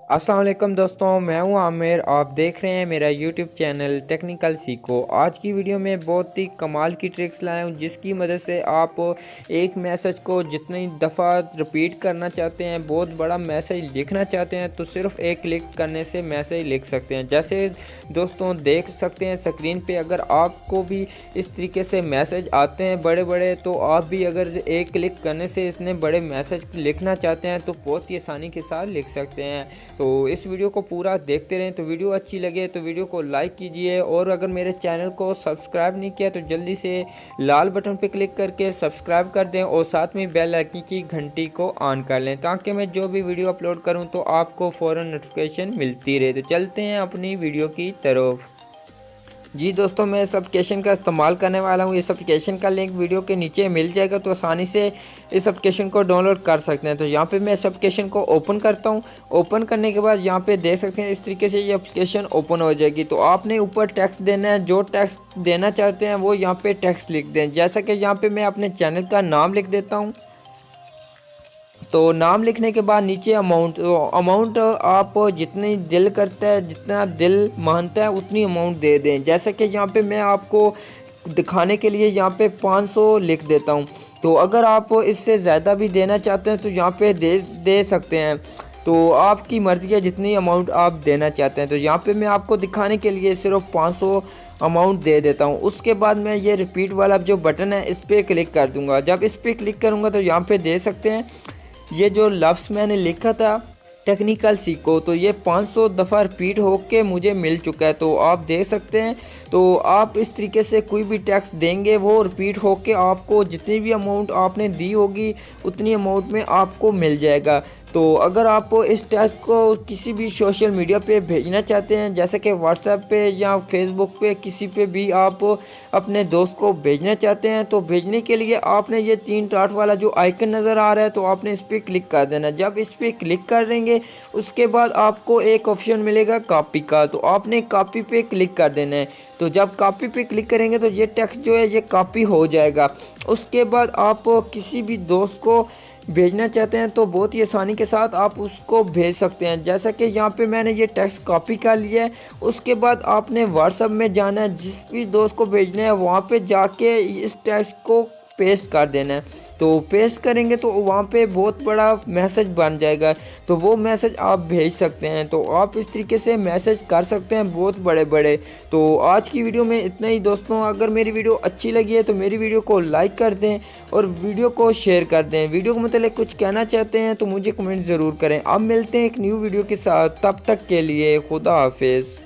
अस्सलाम वालेकुम दोस्तों, मैं हूं आमिर। आप देख रहे हैं मेरा यूट्यूब चैनल टेक्निकल सीखो। आज की वीडियो में बहुत ही कमाल की ट्रिक्स लाया हूं, जिसकी मदद से आप एक मैसेज को जितनी दफ़ा रिपीट करना चाहते हैं, बहुत बड़ा मैसेज लिखना चाहते हैं, तो सिर्फ एक क्लिक करने से मैसेज लिख सकते हैं। जैसे दोस्तों देख सकते हैं स्क्रीन पे, अगर आपको भी इस तरीके से मैसेज आते हैं बड़े बड़े, तो आप भी अगर एक क्लिक करने से इतने बड़े मैसेज लिखना चाहते हैं तो बहुत ही आसानी के साथ लिख सकते हैं। तो इस वीडियो को पूरा देखते रहें। तो वीडियो अच्छी लगे तो वीडियो को लाइक कीजिए, और अगर मेरे चैनल को सब्सक्राइब नहीं किया तो जल्दी से लाल बटन पर क्लिक करके सब्सक्राइब कर दें, और साथ में बेल आइकन की घंटी को ऑन कर लें, ताकि मैं जो भी वीडियो अपलोड करूं तो आपको फ़ौरन नोटिफिकेशन मिलती रहे। तो चलते हैं अपनी वीडियो की तरफ। जी दोस्तों, मैं इस एप्लीकेशन का इस्तेमाल करने वाला हूँ। इस एप्लीकेशन का लिंक वीडियो के नीचे मिल जाएगा, तो आसानी से इस एप्लीकेशन को डाउनलोड कर सकते हैं। तो यहाँ पे मैं इस एप्लीकेशन को ओपन करता हूँ। ओपन करने के बाद यहाँ पे देख सकते हैं इस तरीके से ये एप्लीकेशन ओपन हो जाएगी। तो आपने ऊपर टेक्स्ट देना है, जो टेक्स्ट देना चाहते हैं वो यहाँ पर टेक्स्ट लिख दें। जैसा कि यहाँ पर मैं अपने चैनल का नाम लिख देता हूँ। तो नाम लिखने के बाद नीचे अमाउंट, तो अमाउंट आप जितनी दिल करता है, जितना दिल मानता है उतनी अमाउंट दे दें। जैसा कि यहाँ पे मैं आपको दिखाने के लिए यहाँ पे 500 लिख देता हूँ। तो अगर आप इससे ज़्यादा भी देना चाहते हैं तो यहाँ पे दे सकते हैं। तो आपकी मर्ज़ी है जितनी अमाउंट आप देना चाहते हैं। तो यहाँ पे मैं आपको दिखाने के लिए सिर्फ 500 अमाउंट दे देता हूँ। उसके बाद मैं ये रिपीट वाला जो बटन है इस पर क्लिक कर दूँगा। जब इस पर क्लिक करूँगा तो यहाँ पे दे सकते हैं ये जो लफ्ज़ मैंने लिखा था टेक्निकल सीखो, तो ये 500 दफ़ा रिपीट होके मुझे मिल चुका है। तो आप देख सकते हैं। तो आप इस तरीके से कोई भी टैक्स देंगे वो रिपीट होके आपको जितनी भी अमाउंट आपने दी होगी उतनी अमाउंट में आपको मिल जाएगा। तो अगर आप इस टैक्स को किसी भी सोशल मीडिया पे भेजना चाहते हैं, जैसे कि व्हाट्सएप पे या फेसबुक पे, किसी पे भी आप अपने दोस्त को भेजना चाहते हैं, तो भेजने के लिए आपने ये 3 डॉट वाला जो आइकन नज़र आ रहा है, तो आपने इस पर क्लिक कर देना। जब इस पर क्लिक कर देंगे उसके बाद आपको एक ऑप्शन मिलेगा कॉपी का, तो आपने कॉपी पे क्लिक कर देना है। तो जब कॉपी पे क्लिक करेंगे तो ये टेक्स्ट जो है ये कॉपी हो जाएगा। उसके बाद आप किसी भी दोस्त को भेजना चाहते हैं तो बहुत ही आसानी के साथ आप उसको भेज सकते हैं। जैसा कि यहाँ पे मैंने ये टेक्स्ट कॉपी कर लिया है। उसके बाद आपने व्हाट्सएप में जाना है, जिस भी दोस्त को भेजना है वहाँ पे जाके इस टेक्स्ट को पेस्ट कर देना है। तो पेस्ट करेंगे तो वहाँ पे बहुत बड़ा मैसेज बन जाएगा, तो वो मैसेज आप भेज सकते हैं। तो आप इस तरीके से मैसेज कर सकते हैं बहुत बड़े बड़े। तो आज की वीडियो में इतना ही दोस्तों। अगर मेरी वीडियो अच्छी लगी है तो मेरी वीडियो को लाइक कर दें और वीडियो को शेयर कर दें। वीडियो को मतलब कुछ कहना चाहते हैं तो मुझे कमेंट ज़रूर करें। अब मिलते हैं एक न्यू वीडियो के साथ, तब तक के लिए खुदा हाफिज़।